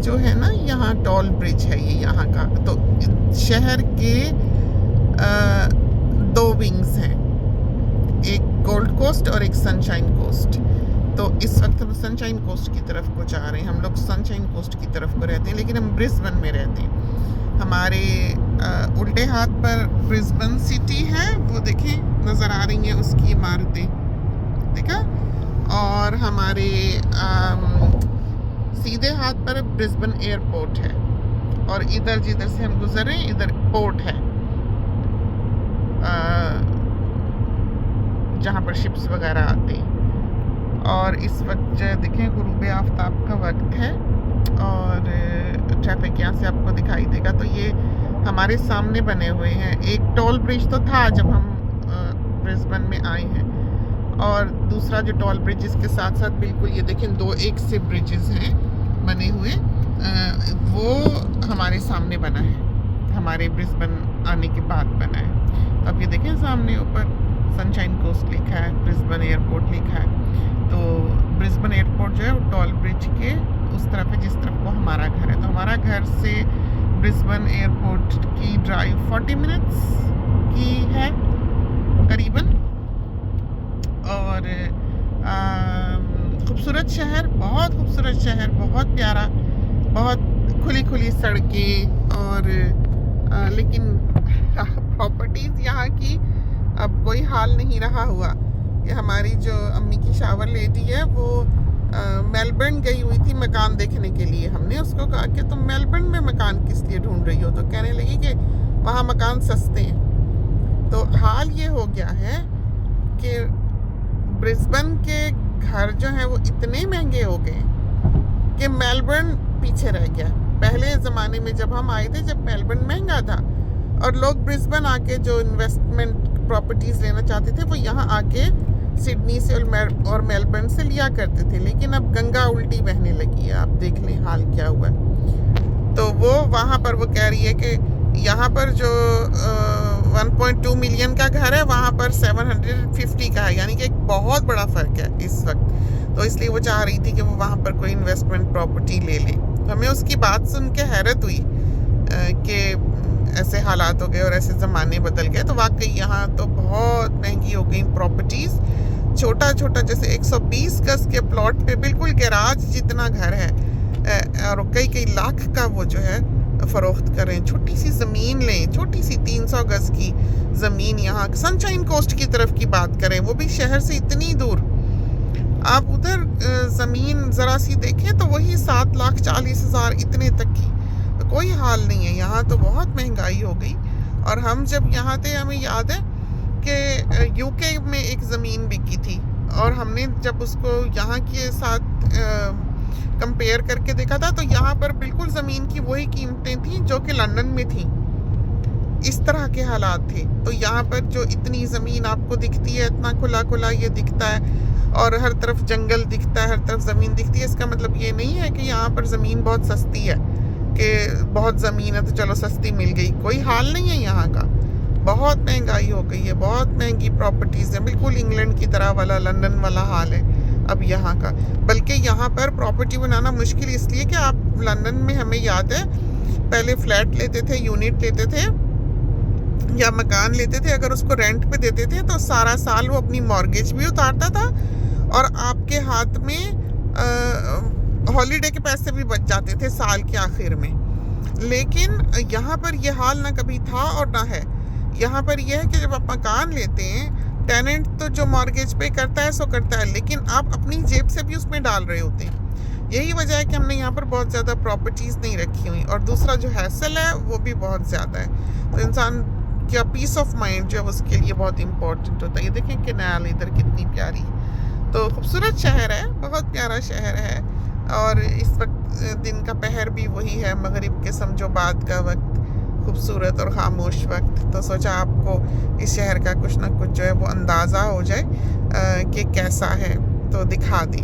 जो है ना, यहाँ टॉल ब्रिज है ये यहाँ का। तो शहर के दो विंग्स हैं, एक गोल्ड कोस्ट और एक सनशाइन कोस्ट। तो इस वक्त हम सनशाइन कोस्ट की तरफ को जा रहे हैं। हम लोग सनशाइन कोस्ट की तरफ को रहते हैं, लेकिन हम ब्रिस्बेन में रहते हैं। हमारे उल्टे हाथ पर ब्रिस्बेन सिटी है, वो देखें नज़र आ रही हैं उसकी इमारतें, देखा। और हमारे सीधे हाथ पर ब्रिस्बेन एयरपोर्ट है, और इधर जिधर से हम गुजरे इधर पोर्ट है, जहाँ पर शिप्स वगैरह आते हैं। और इस वक्त जो देखें गुरूब आफ्ताब का वक्त है, और ट्रैफिक यहाँ से आपको दिखाई देगा। तो ये हमारे सामने बने हुए हैं। एक टोल ब्रिज तो था जब हम ब्रिस्बेन में आए हैं, और दूसरा जो टोल ब्रिज इसके साथ साथ बिल्कुल ये देखें दो एक से ब्रिजेस हैं बने हुए, वो हमारे सामने बना है, हमारे ब्रिस्बेन आने के बाद बना है। तो अब ये देखें सामने ऊपर सनशाइन कोस्ट लिखा है, ब्रिस्बेन एयरपोर्ट लिखा है। तो ब्रिस्बेन एयरपोर्ट जो है वो टोल ब्रिज के उस तरफ है जिस तरफ को हमारा घर है। तो हमारा घर से ब्रिस्बेन एयरपोर्ट की ड्राइव 40 मिनट्स की है करीबन। और खूबसूरत शहर, बहुत खूबसूरत शहर, बहुत प्यारा, बहुत खुली खुली सड़कें। और लेकिन प्रॉपर्टीज़ यहाँ की अब कोई हाल नहीं रहा हुआ। ये हमारी जो अम्मी की शावर लेडी है वो मेलबर्न गई हुई थी मकान देखने के लिए। हमने उसको कहा कि तुम मेलबर्न में मकान किस लिए ढूंढ रही हो, तो कहने लगी कि वहाँ मकान सस्ते हैं। तो हाल ये हो गया है कि ब्रिस्बेन के घर जो हैं वो इतने महंगे हो गए कि मेलबर्न पीछे रह गया। पहले ज़माने में जब हम आए थे, जब मेलबर्न महंगा था और लोग ब्रिस्बेन आके जो इन्वेस्टमेंट प्रॉपर्टीज़ लेना चाहते थे वो यहाँ आके सिडनी से और मेलबर्न से लिया करते थे। लेकिन अब गंगा उल्टी बहने लगी है, आप देख लें हाल क्या हुआ है। तो वो वहाँ पर वो कह रही है कि यहाँ पर जो 1.2 मिलियन का घर है वहाँ पर 750 का है, यानी कि एक बहुत बड़ा फ़र्क है इस वक्त। तो इसलिए वो चाह रही थी कि वो वहाँ पर कोई इन्वेस्टमेंट प्रॉपर्टी ले ले। तो हमें उसकी बात सुन के हैरत हुई कि ऐसे हालात हो गए और ऐसे ज़माने बदल गए। तो वाकई यहाँ तो बहुत महंगी हो गई प्रॉपर्टीज़। छोटा छोटा जैसे 120 गज के प्लॉट पे बिल्कुल गैराज जितना घर है, और कई कई लाख का वो जो है फ़रोख्त करें। छोटी सी ज़मीन लें, छोटी सी 300 गज की ज़मीन यहाँ सनशाइन कोस्ट की तरफ की बात करें, वो भी शहर से इतनी दूर। आप उधर ज़मीन ज़रा सी देखें तो वही 7,40,000 इतने तक की, तो कोई हाल नहीं है। यहाँ तो बहुत महंगाई हो गई। और हम जब यहाँ थे हमें याद है कि यूके में एक ज़मीन बिकी थी, और हमने जब उसको यहाँ के साथ कंपेयर करके देखा था तो यहाँ पर बिल्कुल ज़मीन की वही कीमतें थी जो कि लंदन में थी। इस तरह के हालात थे। तो यहाँ पर जो इतनी ज़मीन आपको दिखती है, इतना खुला खुला ये दिखता है, और हर तरफ जंगल दिखता है, हर तरफ ज़मीन दिखती है, इसका मतलब ये नहीं है कि यहाँ पर ज़मीन बहुत सस्ती है, कि बहुत ज़मीन है तो चलो सस्ती मिल गई। कोई हाल नहीं है यहाँ का। बहुत महंगाई हो गई है, बहुत महंगी प्रॉपर्टीज़ हैं, बिल्कुल इंग्लैंड की तरह वाला, लंदन वाला हाल है अब यहाँ का। बल्कि यहाँ पर प्रॉपर्टी बनाना मुश्किल इसलिए कि आप लंदन में, हमें याद है पहले फ्लैट लेते थे, यूनिट लेते थे या मकान लेते थे, अगर उसको रेंट पे देते थे तो सारा साल वो अपनी मॉर्गेज भी उतारता था और आपके हाथ में हॉलीडे के पैसे भी बच जाते थे साल के आखिर में। लेकिन यहाँ पर ये हाल ना कभी था और ना है। यहाँ पर यह है कि जब आप मकान लेते हैं, टेनेंट तो जो मॉर्गेज पे करता है सो करता है, लेकिन आप अपनी जेब से भी उसमें डाल रहे होते हैं। यही वजह है कि हमने यहाँ पर बहुत ज़्यादा प्रॉपर्टीज़ नहीं रखी हुई। और दूसरा जो हैसल है वो भी बहुत ज़्यादा है। तो इंसान क्या पीस ऑफ माइंड जो है उसके लिए बहुत इंपॉर्टेंट होता है। ये देखें कैनाल इधर कितनी प्यारी, तो खूबसूरत शहर है, बहुत प्यारा शहर है। और इस वक्त दिन का पहर भी वही है, मगरिब के समझो बाद का वक्त, खूबसूरत और खामोश वक्त। तो सोचा आपको इस शहर का कुछ ना कुछ जो है वो अंदाज़ा हो जाए कि कैसा है, तो दिखा दी।